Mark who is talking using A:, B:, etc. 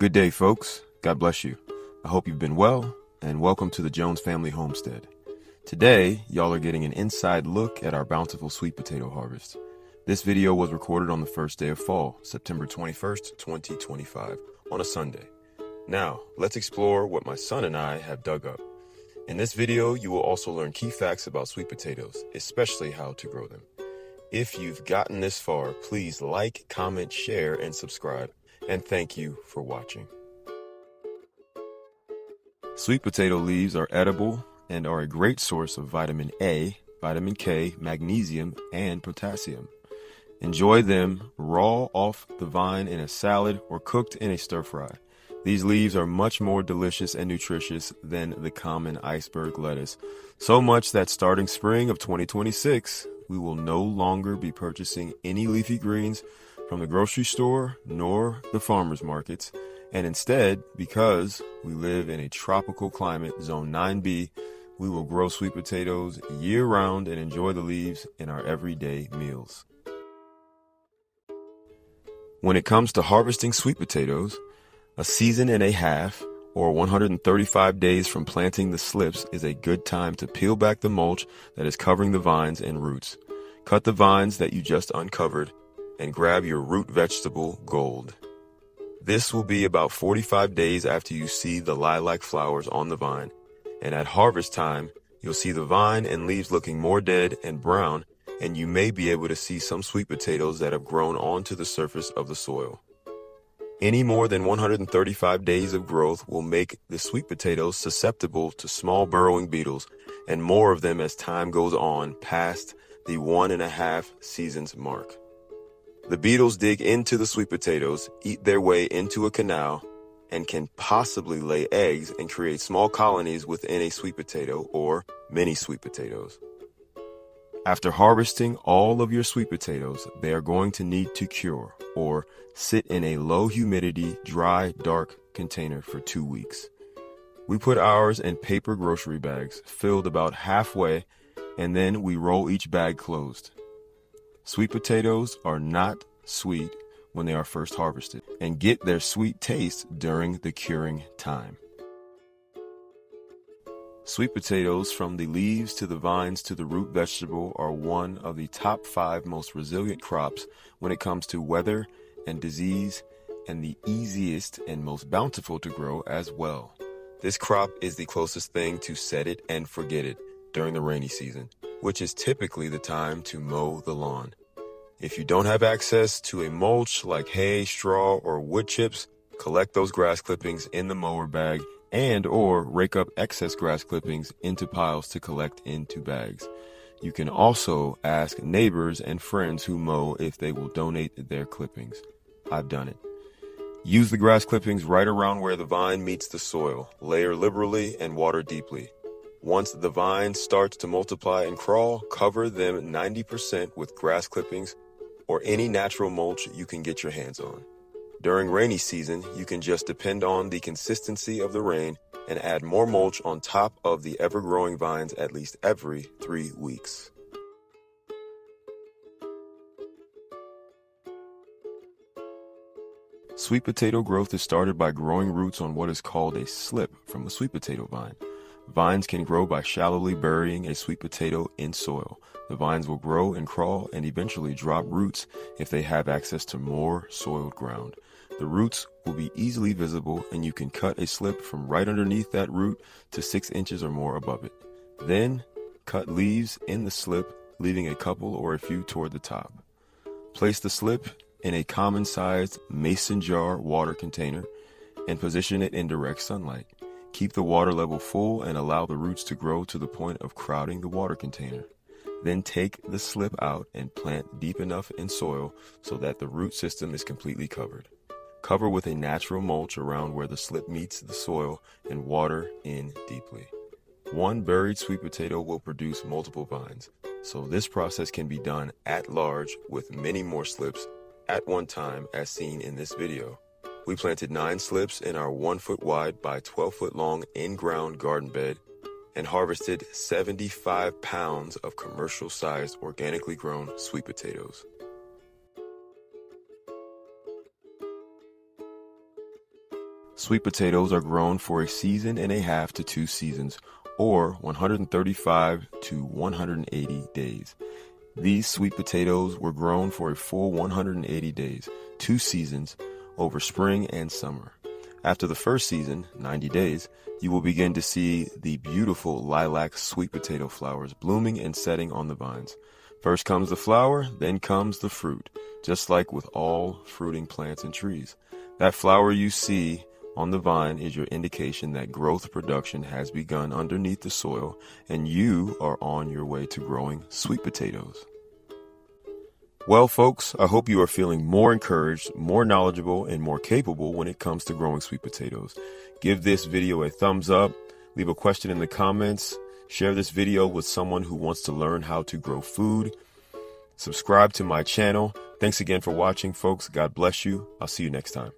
A: Good day, folks. God bless you. I hope you've been well, and welcome to the Jones Family Homestead. Today, y'all are getting an inside look at our bountiful sweet potato harvest. This video was recorded on the first day of fall, September 21st, 2025, on a Sunday. Now, let's explore what my son and I have dug up. In this video, you will also learn key facts about sweet potatoes, especially how to grow them. If you've gotten this far, please like, comment, share, and subscribe. And thank you for watching. Sweet potato leaves are edible and are a great source of vitamin A, vitamin K, magnesium, and potassium. Enjoy them raw off the vine in a salad or cooked in a stir fry. These leaves are much more delicious and nutritious than the common iceberg lettuce, so much that starting spring of 2026, we will no longer be purchasing any leafy greens from the grocery store nor the farmers markets, and instead, because we live in a tropical climate, zone 9B, we will grow sweet potatoes year-round and enjoy the leaves in our everyday meals. When it comes to harvesting sweet potatoes, a season and a half, or 135 days from planting the slips, is a good time to peel back the mulch that is covering the vines and roots. Cut the vines that you just uncovered and grab your root vegetable, gold. This will be about 45 days after you see the lilac flowers on the vine, and at harvest time, you'll see the vine and leaves looking more dead and brown, and you may be able to see some sweet potatoes that have grown onto the surface of the soil. Any more than 135 days of growth will make the sweet potatoes susceptible to small burrowing beetles, and more of them as time goes on past the 1.5 seasons mark. The beetles dig into the sweet potatoes, eat their way into a canal, and can possibly lay eggs and create small colonies within a sweet potato or mini sweet potatoes. After harvesting all of your sweet potatoes, they are going to need to cure or sit in a low humidity, dry, dark container for 2 weeks. We put ours in paper grocery bags filled about halfway, and then we roll each bag closed. Sweet potatoes are not sweet when they are first harvested and get their sweet taste during the curing time. Sweet potatoes, from the leaves to the vines to the root vegetable, are one of the top 5 most resilient crops when it comes to weather and disease, and the easiest and most bountiful to grow as well. This crop is the closest thing to set it and forget it during the rainy season, which is typically the time to mow the lawn. If you don't have access to a mulch like hay, straw, or wood chips, collect those grass clippings in the mower bag and or rake up excess grass clippings into piles to collect into bags. You can also ask neighbors and friends who mow if they will donate their clippings. I've done it. Use the grass clippings right around where the vine meets the soil. Layer liberally and water deeply. Once the vine starts to multiply and crawl, cover them 90% with grass clippings or any natural mulch you can get your hands on. During rainy season, you can just depend on the consistency of the rain and add more mulch on top of the ever-growing vines at least every 3 weeks. Sweet potato growth is started by growing roots on what is called a slip from a sweet potato vine. Vines can grow by shallowly burying a sweet potato in soil. The vines will grow and crawl and eventually drop roots if they have access to more soiled ground. The roots will be easily visible, and you can cut a slip from right underneath that root to 6 inches or more above it. Then, cut leaves in the slip, leaving a couple or a few toward the top. Place the slip in a common-sized mason jar water container and position it in direct sunlight. Keep the water level full and allow the roots to grow to the point of crowding the water container. Then take the slip out and plant deep enough in soil so that the root system is completely covered. Cover with a natural mulch around where the slip meets the soil and water in deeply. One buried sweet potato will produce multiple vines, so this process can be done at large with many more slips at one time as seen in this video. We planted 9 slips in our 1 foot wide by 12 foot long in-ground garden bed and harvested 75 pounds of commercial-sized organically grown sweet potatoes. Sweet potatoes are grown for a season and a half to 2 seasons, or 135 to 180 days. These sweet potatoes were grown for a full 180 days, 2 seasons, over spring and summer. After the first season, 90 days, you will begin to see the beautiful lilac sweet potato flowers blooming and setting on the vines. First comes the flower, then comes the fruit, just like with all fruiting plants and trees. That flower you see on the vine is your indication that growth production has begun underneath the soil, and you are on your way to growing sweet potatoes. Well, folks, I hope you are feeling more encouraged, more knowledgeable, and more capable when it comes to growing sweet potatoes. Give this video a thumbs up, leave a question in the comments, share this video with someone who wants to learn how to grow food. Subscribe to my channel. Thanks again for watching, folks. God bless you. I'll see you next time.